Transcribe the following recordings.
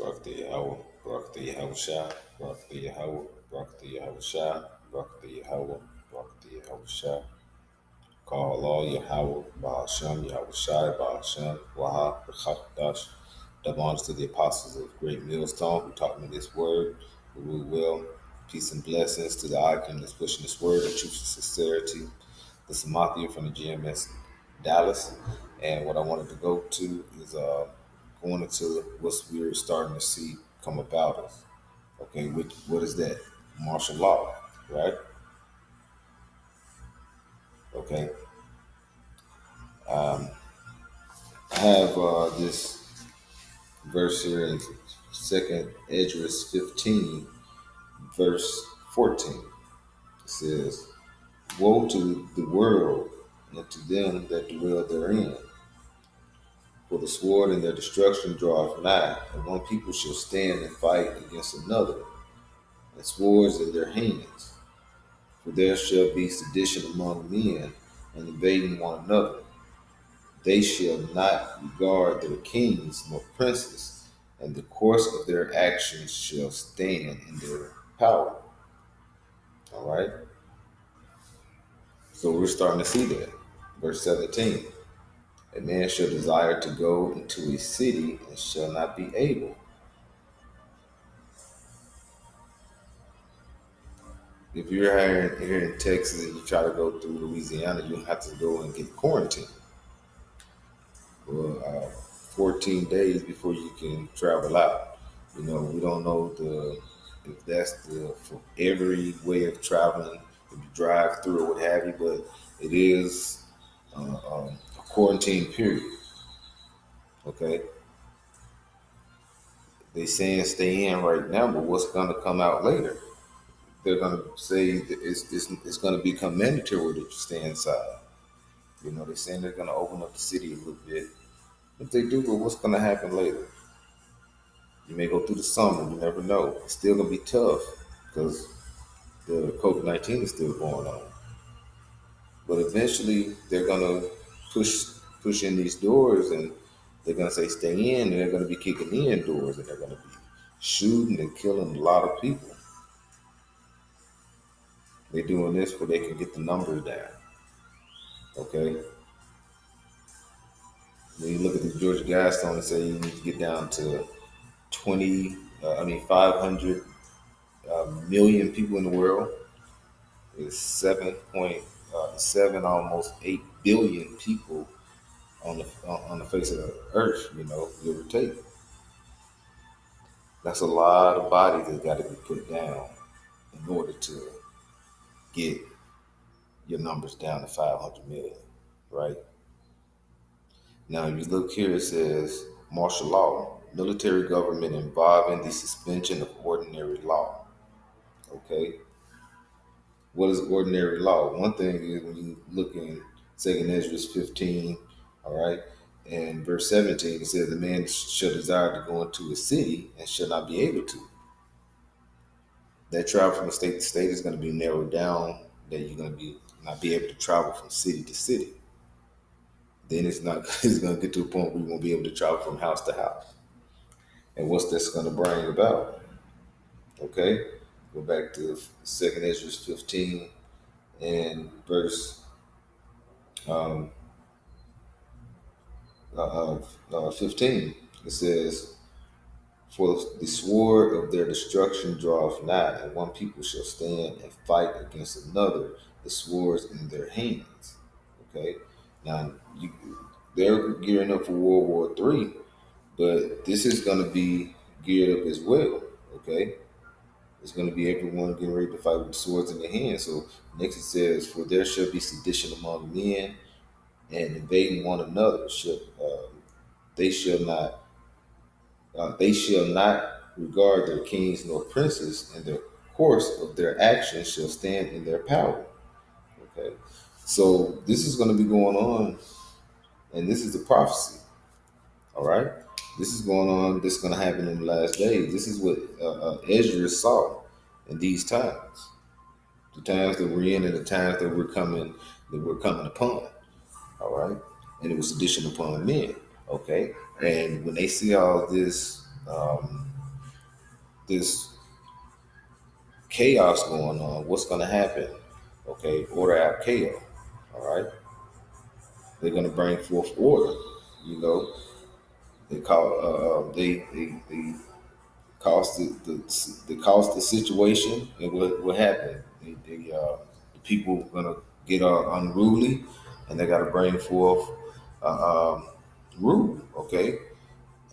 Barakatah Yahweh, Barakatah Yahweh Shah, Barakatah Yahweh, Barakatah Yahweh Shah, Barakatah Yahweh, Barakatah Yahweh Shah. Call Allah Yahweh, Baal Shem, Yahweh Shai, Baal Shem, Waha, B'chakdash. Double honors to the apostles of Great Millstone who taught me this word, who rule well. Peace and blessings to the icon that's pushing this word in truth and sincerity. This is Matthew from the GMS Dallas. And what I wanted to go to is going into what we're starting to see come about us. Okay, what is that? Martial law, right? Okay. I have this verse here in Second Esdras 15, verse 14. It says, "Woe to the world and to them that dwell therein, for the sword and their destruction draweth nigh, and one people shall stand and fight against another, and swords in their hands. For there shall be sedition among men, and invading one another. They shall not regard their kings nor princes, and the course of their actions shall stand in their power." All right? So we're starting to see that. Verse 17. "A man shall desire to go into a city and shall not be able." If you're here in Texas and you try to go through Louisiana, you have to go and get quarantined for 14 days before you can travel out. We don't know if that's the for every way of traveling, if you drive through or what have you, but it is a quarantine period. Okay, they saying stay in right now, but what's going to come out later? They're going to say that it's going to become mandatory that you stay inside. They're saying they're going to open up the city a little bit. If they do, but what's going to happen later? You may go through the summer. You never know. It's still going to be tough because the COVID-19 is still going on. But eventually, they're going to push in these doors, and they're going to say stay in, and they're going to be kicking in doors, and they're going to be shooting and killing a lot of people. They're doing this so they can get the numbers down. Okay. When you look at the Georgia Guidestone and say you need to get down to 500 million people in the world, is 7.7, almost 8 billion people on the face of the earth. Give or take. That's a lot of bodies that got to be put down in order to get your numbers down to 500 million, right? Now, if you look here, it says martial law, military government involving the suspension of ordinary law. Okay, what is ordinary law? One thing is when you look in Second Ezra 15, all right, and verse 17, it says the man shall desire to go into a city and shall not be able to. That travel from state to state is going to be narrowed down. That you're going to be not be able to travel from city to city. Then it's not. It's going to get to a point where you won't be able to travel from house to house. And what's this going to bring about? Okay, go back to Second Ezra 15 and verse um, 15. It says, "For the sword of their destruction draweth nigh, and one people shall stand and fight against another, the swords in their hands." Okay, now they're gearing up for World War III, but this is going to be geared up as well. Okay, it's going to be everyone getting ready to fight with swords in their hands. So next it says, "For there shall be sedition among men, and invading one another they shall not they shall not regard their kings nor princes, and the course of their actions shall stand in their power." Okay, so this is going to be going on, and this is the prophecy. All right, this is going on. This is going to happen in the last days. This is what Ezra saw in these times, the times that we're in, and the times that we're coming upon. All right, and it was sedition upon men. Okay, and when they see all this um, this chaos going on, what's going to happen? Okay, order out chaos. All right, they're going to bring forth order. You know, they caused they caused the situation, and what happened? The people gonna get unruly, and they got to bring forth rule. Okay,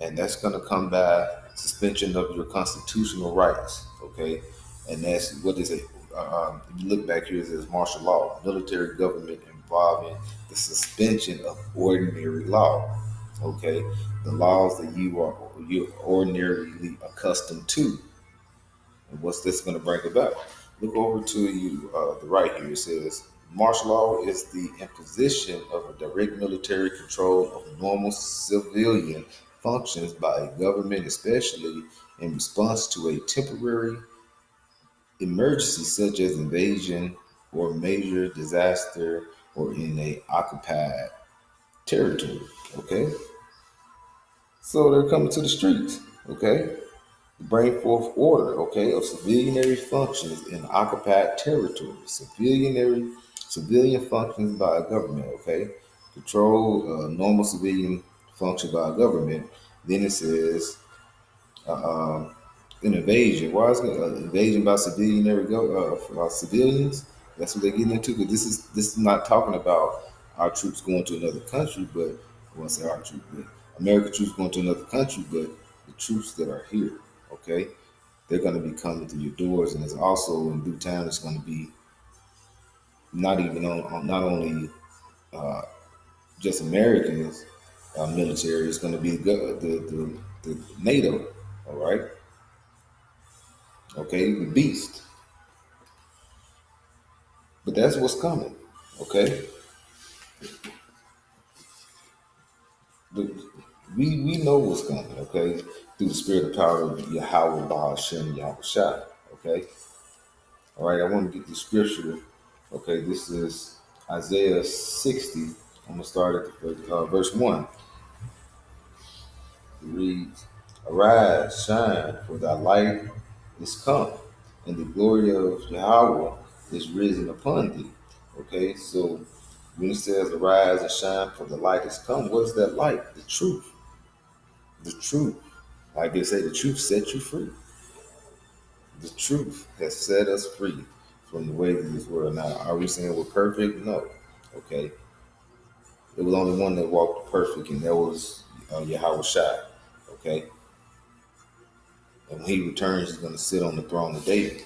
and that's going to come by suspension of your constitutional rights. Okay, and that's what is it? If you look back here, it says martial law, military government involving the suspension of ordinary law. Okay, the laws that you're ordinarily accustomed to, and what's this going to bring about? Look over to you, the right here. It says martial law is the imposition of a direct military control of normal civilian functions by a government, especially in response to a temporary emergency such as invasion or major disaster or in a occupied territory. Okay, so they're coming to the streets. Okay, bring forth order, okay, of civilianary functions in occupied territory. Civilian functions by a government, okay. Control normal civilian function by a government. Then it says uh, um, an invasion. Why is it invasion by civilians? That's what they're getting into. Because this is not talking about our troops going to another country, but I want to say our troops, but American troops going to another country, but the troops that are here. Okay, they're going to be coming to your doors, and it's also in due time. It's going to be not even on not only uh, just Americans military. It's going to be the NATO. All right, okay, the beast. But that's what's coming. Okay, but we know what's coming. Okay, through the spirit of power of Yahweh Bahashem Yahweh Shai. Okay, all right. I want to get the scripture. Okay, this is Isaiah 60. I'm gonna start at verse 1. It reads, "Arise, shine, for thy light is come, and the glory of Yahweh is risen upon thee." Okay, so when it says arise and shine, for the light is come, what is that light? The truth. The truth. Like they say, the truth set you free. The truth has set us free from the ways of this world. Now, are we saying we're perfect? No. Okay. There was only one that walked perfect, and that was Yahweh Shai. Okay. And when he returns, he's going to sit on the throne of David.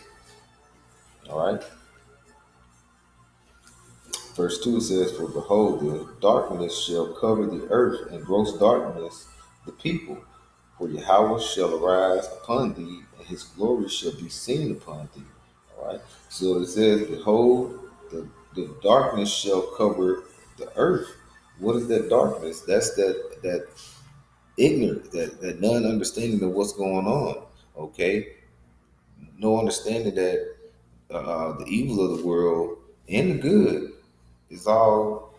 All right. Verse 2 says, "For behold, the darkness shall cover the earth, and gross darkness the people. For Yahweh shall arise upon thee, and his glory shall be seen upon thee." All right. So it says, "Behold, the darkness shall cover the earth." What is that darkness? That's that ignorance, that non understanding of what's going on. Okay. No understanding that the evil of the world and the good is all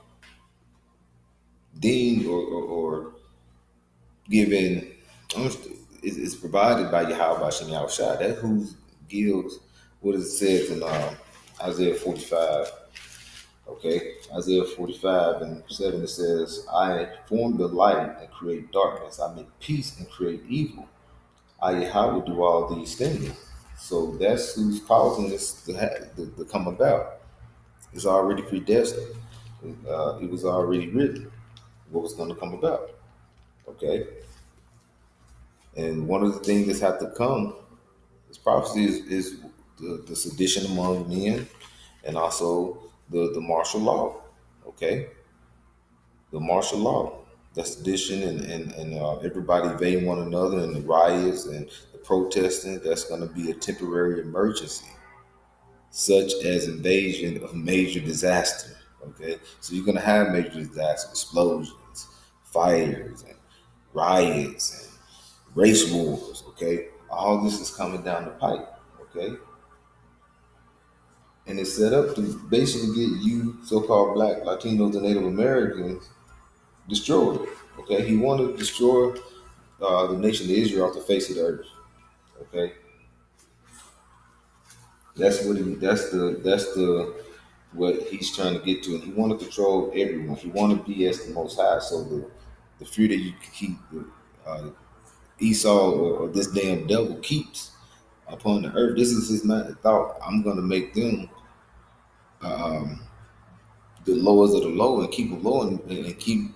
deemed or given, is provided by Yahweh Shem Yahweh Shai. That's who gives what it says in Isaiah 45. Okay, Isaiah 45 and 7, it says, "I form the light and create darkness. I make peace and create evil. I, Yahweh, do all these things." So that's who's causing this to come about. It's already predestined. It was already written what was going to come about. Okay, and one of the things that's had to come, this prophecy is the sedition among men, and also the martial law. Okay, the martial law, the sedition, and everybody invading one another, and the riots and the protesting. That's going to be a temporary emergency, such as invasion of major disaster. Okay, so you're going to have major disaster, explosions, fires, and riots, and race wars. Okay, all this is coming down the pipe. Okay, and it's set up to basically get you, so-called Black, Latinos, and Native Americans destroyed. Okay, he wanted to destroy the nation of Israel off the face of the earth. Okay, that's the what he's trying to get to, and he want to control everyone. He want to be as the Most High. So the fear that you keep uh, Esau or this damn devil keeps upon the earth. This is his mind thought. I'm gonna make them um, the lowest of the low and keep them low and keep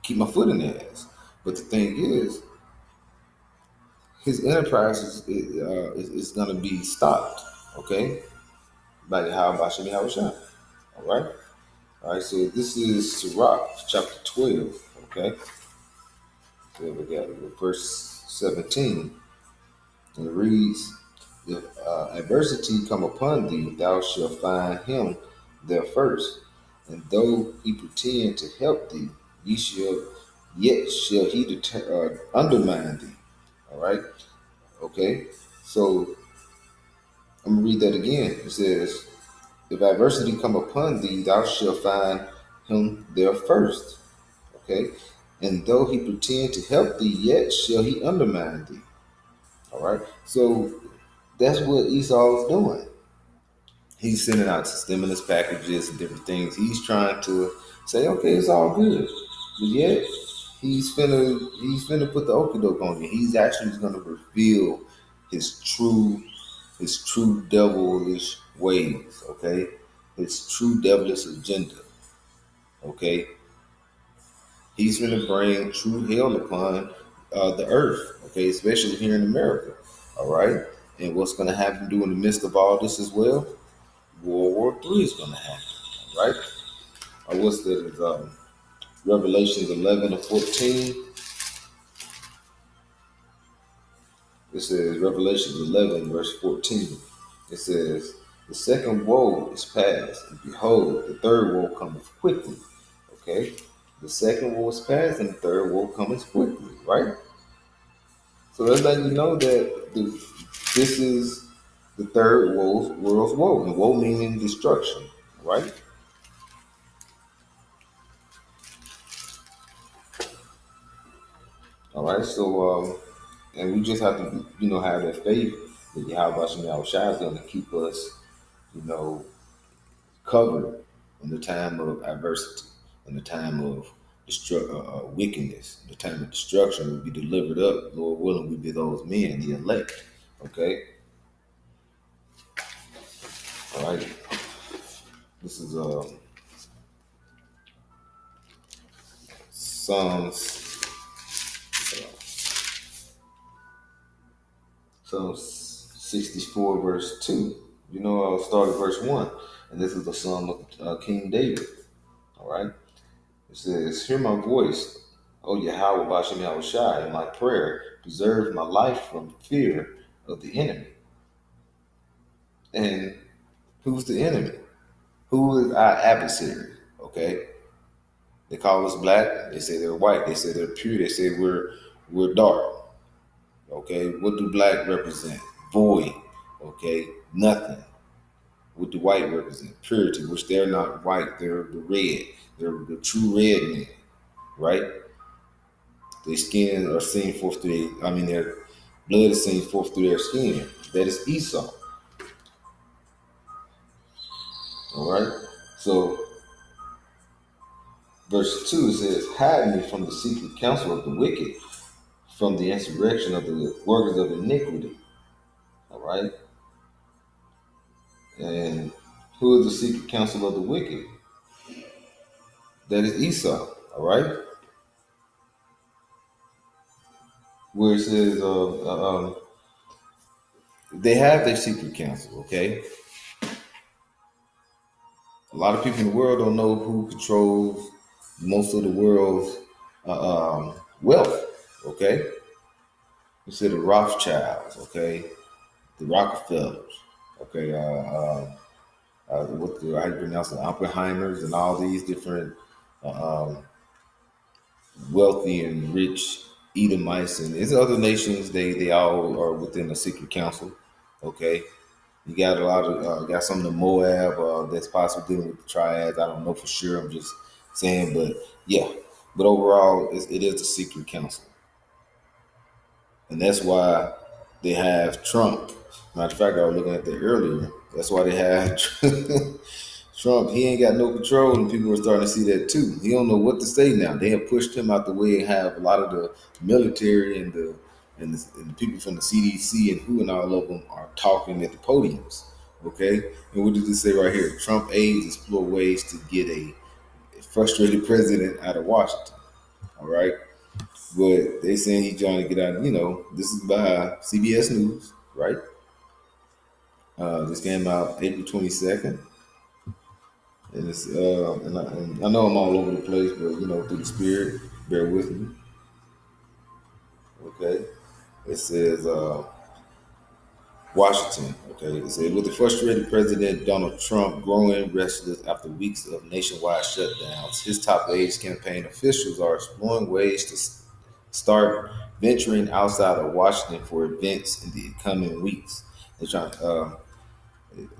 my foot in their ass. But the thing is, his enterprise is going to be stopped, okay, by Yahweh Bashim Yahushua. All right? All right, so this is Sirach, chapter 12, okay? So we got it, verse 17. And it reads, if adversity come upon thee, thou shalt find him there first. And though he pretend to help thee, yet shall he undermine thee. All right? Okay? So I'm gonna read that again. It says, if adversity come upon thee, thou shalt find him there first. Okay? And though he pretend to help thee, yet shall he undermine thee. All right? So that's what Esau's doing. He's sending out stimulus packages and different things. He's trying to say, okay, it's all good. But yet he's finna put the okie doke on you. He's actually gonna reveal his true devilish ways, okay? His true devilish agenda, okay? He's going to bring true hell upon the earth, okay? Especially here in America, all right? And what's going to happen in the midst of all this as well? World War III is going to happen, all right? What's that? Is Revelations 11 and 14. It says, Revelations 11, verse 14. It says, the second woe is past, and behold, the third woe cometh quickly. Okay? The second woe is past, and the third woe cometh quickly, right? So that's letting you know that this is the third world's woe, and woe meaning destruction, right? All right, so and we just have to, have that faith that Yahweh Shai is going to keep us, you know, covered in the time of adversity, in the time of wickedness, in the time of destruction. Will be delivered up. Lord willing, we be those men, the elect. Okay. All right. This is Psalms. Psalms 64, verse 2. I'll start at verse 1. And this is the Psalm of King David. All right. It says, hear my voice, O Yahweh Bashem Yahushai, in my prayer. Preserve my life from fear of the enemy. And who's the enemy? Who is our adversary? Okay. They call us black. They say they're white. They say they're pure. They say we're dark. Okay. What do black represent? Void. Okay. Nothing. What do white represent? Purity, which they're not white. They're the red. They're the true red men. Right? Their skin are seen forth through their blood is seen forth through their skin. That is Esau. All right. So verse 2 says, hide me from the secret counsel of the wicked, from the insurrection of the workers of iniquity. All right. And who is the secret counsel of the wicked? That is Esau. All right. Where it says, they have their secret counsel. Okay. A lot of people in the world don't know who controls most of the world's wealth. Okay. You see the Rothschilds. Okay. The Rockefellers. Okay. What the how you pronounce it, Oppenheimers and all these different wealthy and rich Edomites and there's other nations. They all are within the secret council. Okay, you got a lot of got some of the Moab that's possibly dealing with the triads. I don't know for sure. I'm just saying, but yeah. But overall, it is the secret council. And that's why they have Trump. Matter of fact, I was looking at that earlier. That's why they have Trump. He ain't got no control, and people are starting to see that too. He don't know what to say now. They have pushed him out the way and have a lot of the military and the people from the CDC and who and all of them are talking at the podiums. Okay, and what does it say right here? Trump aides explore ways to get a frustrated president out of Washington. All right. But they saying he's trying to get out. This is by CBS News, right? This came out April 22nd, and and I know I'm all over the place, but through the spirit, bear with me. Okay, it says Washington. Okay, it said with the frustrated President Donald Trump growing restless after weeks of nationwide shutdowns, his top aides campaign officials are exploring ways to start venturing outside of Washington for events in the coming weeks. They're trying,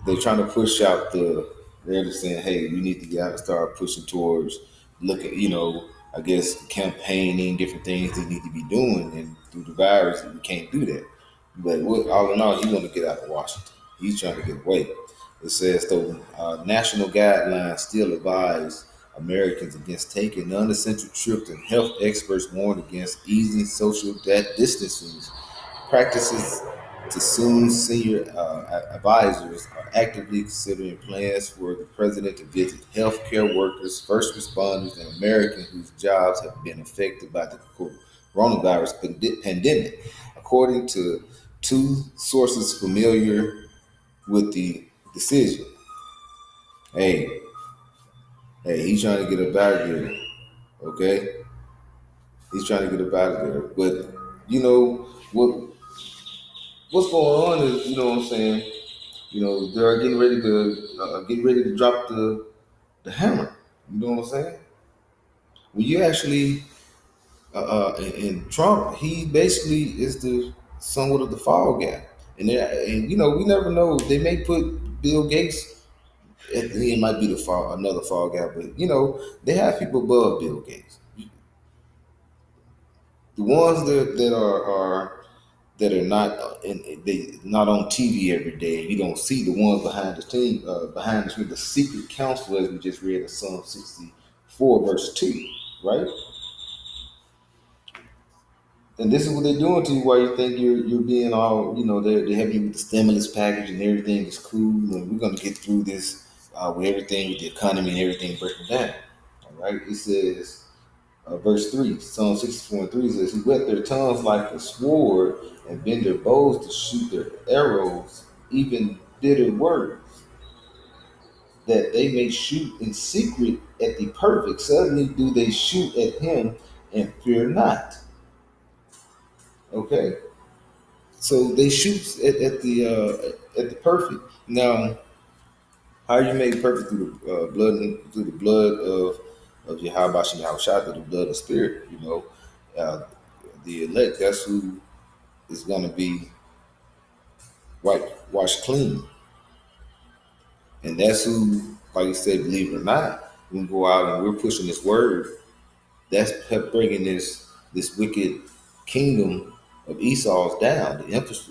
they're trying to push out the. They're just saying, hey, we need to get out and start pushing towards looking, I guess campaigning, different things they need to be doing, and through the virus, we can't do that. But all in all, he want to get out of Washington. He's trying to get away. It says though national guidelines still advise Americans against taking non-essential trips, and health experts warn against easing social distancing practices. To soon, senior advisors are actively considering plans for the president to visit healthcare workers, first responders, and Americans whose jobs have been affected by the coronavirus pandemic, according to two sources familiar with the decision. Hey, hey, he's trying to get up out of here. Okay, he's trying to get up out of there. But you know what's going on is, what I'm saying. They're getting ready to drop the hammer. You know what I'm saying? When you actually and Trump, he basically is the somewhat of the fall guy, and we never know. They may put Bill Gates. He might be another fall guy, but they have people above Bill Gates. The ones that are not they not on TV every day. You don't see the ones behind the screen, the secret counsel, as we just read in Psalm 64 verse 2, right? And this is what they're doing to you while you think you're being all, they have you with the stimulus package and everything is cool and we're gonna get through this with everything with the economy and everything breaking down. All right. It says verse 3, Psalm 64 and 3 says, who whet their tongues like a sword and bend their bows to shoot their arrows, even bitter words, that they may shoot in secret at the perfect. Suddenly do they shoot at him and fear not. Okay? So they shoot at the perfect. Now, how are you made perfect through the blood of Yahweh Shem Yahushua, through the blood of spirit, uh, the elect, that's who is going to be washed clean. And that's who, like you said, believe it or not, we can go out and we're pushing this word. That's bringing this wicked kingdom of Esau's down. The emphasis,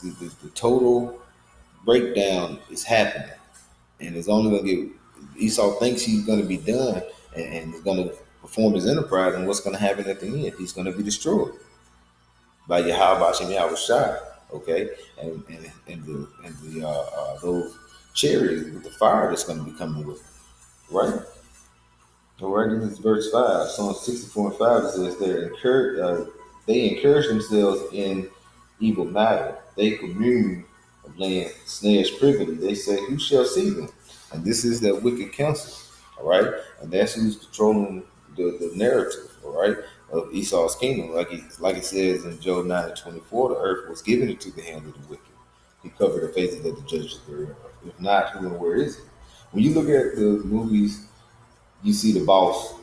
the total breakdown is happening, and it's only going to get. Esau thinks he's going to be done, and he's going to perform his enterprise. And what's going to happen at the end? He's going to be destroyed by Yahweh Shem Yahushua. Okay, and those chariots with the fire that's going to be coming with it, right? All right, this is verse 5. Psalm 64 and 5 it says they encourage themselves in evil matter. They commune of laying snares privily. They say, who shall see them? And this is that wicked counsel. All right, and that's who's controlling the narrative. All right, of Esau's kingdom. Like it says in Job 9:24, the earth was given into the hand of the wicked. He covered the faces of the judges thereof. If not, who and where is it? When you look at the movies, you see the boss,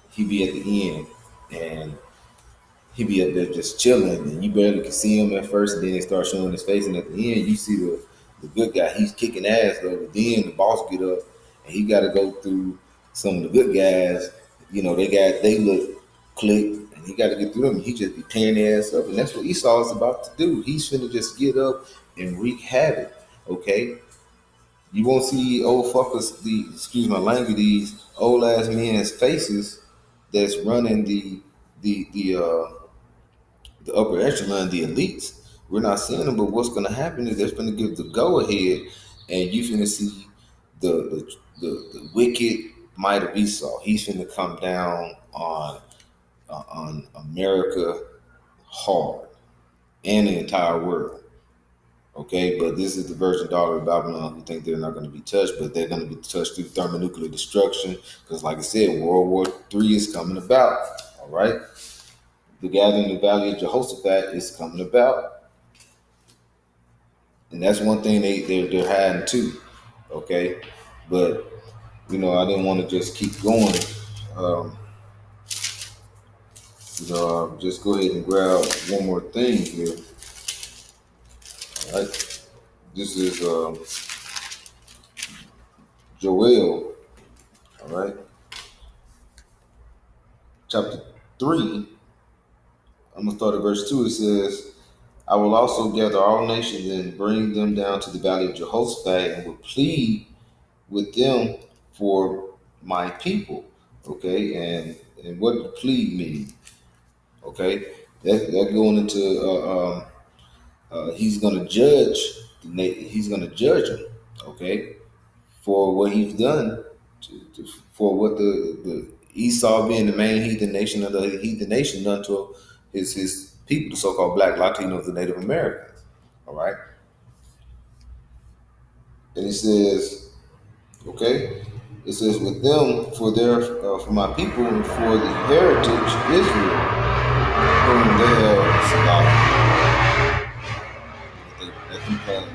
he be at the end and he be up there just chilling and you barely can see him at first and then they start showing his face and at the end you see the good guy, he's kicking ass though, but then the boss get up and he gotta go through some of the good guys, they look click and he got to get through them. He just be tearing their ass up, and that's what Esau is about to do. He's finna just get up and wreak havoc. Okay, you won't see old fuckers, the excuse my language, these old ass men's faces that's running the upper echelon, the elites. We're not seeing them, but what's going to happen is they're going to give the go ahead, and you're going to see the wicked might of Esau. He's going to come down on America hard and the entire world. Okay, but this is the virgin daughter of Babylon who think they're not going to be touched, but they're going to be touched through thermonuclear destruction. Because, like I said, World War III is coming about. All right, the gathering in the Valley of Jehoshaphat is coming about, and that's one thing they're hiding too. Okay, but I didn't want to just keep going. Um, just go ahead and grab one more thing here. All right, this is Joel. All right, chapter 3. I'm gonna start at verse 2. It says, "I will also gather all nations and bring them down to the valley of Jehoshaphat, and will plead with them for my people." Okay, and what does plead mean? Okay, that going into he's gonna judge he's gonna judge them. Okay, for what he's done, for what the Esau being the main heathen nation of the heathen nation done to his people, the so-called Black Latinos, the Native Americans. All right, and he says, okay, it says with them for my people and for the heritage Israel, whom they have that he has.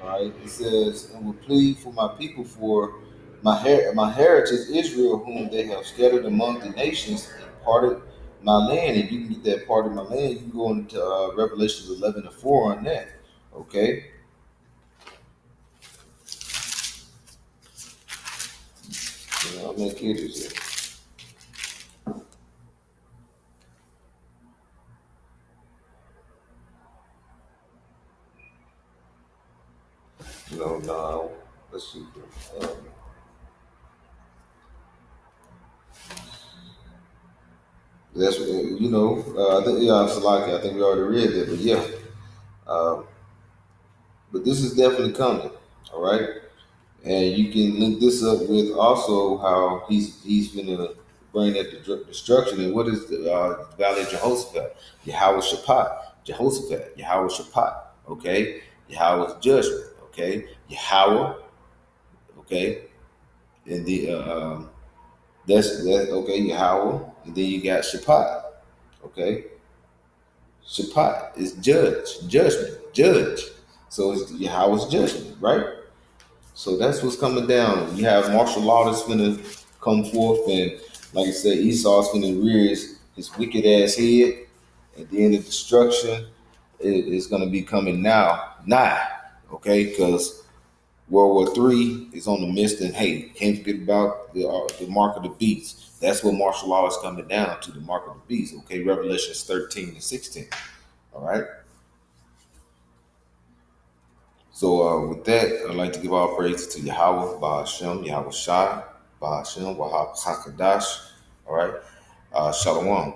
All right, it says, and will plead for my people for my heritage Israel, whom they have scattered among the nations and parted my land. And you can get that part of my land. You can go into Revelations 11:4 on that. Okay, I'll make it easier. Now let's see. Um, that's I think Salaki. I think we already read that, but yeah. Um, but this is definitely coming. All right. And you can link this up with also how he's gonna bring that destruction. And what is the Valley of Jehoshaphat? Yahweh Shaphat, Jehoshaphat, Yahweh Shaphat. Okay, Yahweh's judgment. Okay, Yahweh. Okay, and that's okay. Yahweh, and then you got Shaphat. Okay, Shaphat is judgment, judge. So it's Yahweh's judgment, right? So that's what's coming down. You have martial law that's gonna come forth, and like I said, Esau's gonna rear his wicked ass head, and then the destruction is gonna be coming nigh. Okay, because World War III is on the mist, and hey, can't forget about the mark of the beast. That's what martial law is coming down to, the mark of the beast. Okay, Revelations 13 and 16. All right. So with that, I'd like to give all praises to Yahweh, Bahashem, Yahweh Shai, Bahashem, Wahab Hakadash. All right. Shalom.